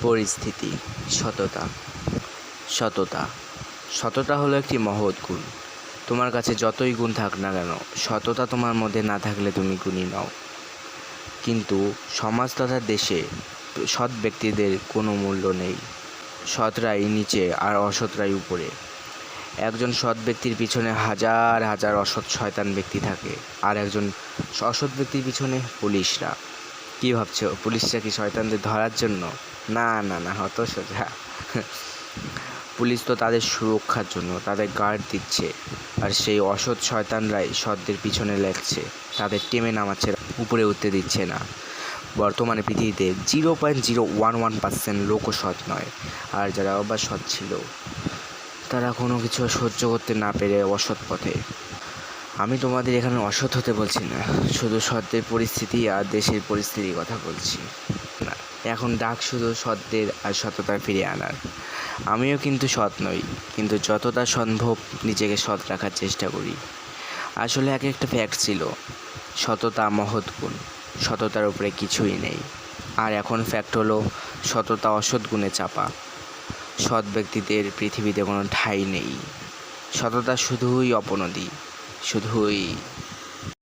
পরিস্থিতি। সততা সততা সততা হলো একটি মহৎ গুণ। তোমার কাছে যতই গুণ থাক না কেন, সততা তোমার মধ্যে না থাকলে তুমি গুণী নও। কিন্তু সমাজ তথা দেশে সৎ ব্যক্তিদের কোনো মূল্য নেই। সৎরাই নিচে আর অসৎরাই উপরে। একজন সৎ ব্যক্তির পিছনে হাজার হাজার অসৎ শয়তান ব্যক্তি থাকে, আর একজন অসৎ ব্যক্তির পিছনে পুলিশরা। কী ভাবছো, পুলিশরা কি শয়তানদের ধরার জন্য? না না না, হত সোজা। পুলিশ তো তাদের সুরক্ষার জন্য, তাদের গার্ড দিচ্ছে, আর সেই অসৎ শয়তানরাই সৎদের পিছনে লাগছে, তাদের টেমে নামাচ্ছে, উপরে উঠতে দিচ্ছে না। বর্তমানে পৃথিবীতে 0.011% লোকও সৎ নয়, আর যারা আবার সৎ ছিল তারা কোনো কিছু সহ্য করতে না পেরে অসৎ পথে। আমি তোমাদের এখানে অসৎ হতে বলছি না, শুধু সৎদের পরিস্থিতি আর দেশের পরিস্থিতির কথা বলছি। না, এখন ডাক শুধু সৎদের আর সততা ফিরিয়ে আনার। আমিও কিন্তু সৎ নই, কিন্তু যতটা সম্ভব নিজেকে সৎ রাখার চেষ্টা করি। আসলে এক একটা ফ্যাক্ট ছিল, সততা মহৎ গুণ, সততার উপরে কিছুই নেই। আর এখন ফ্যাক্ট হলো, সততা অসৎ গুণে চাপা। সৎ ব্যক্তিদের পৃথিবীতে কোনো ঠাঁই নেই। সততা শুধুই অপনদী, শুধুই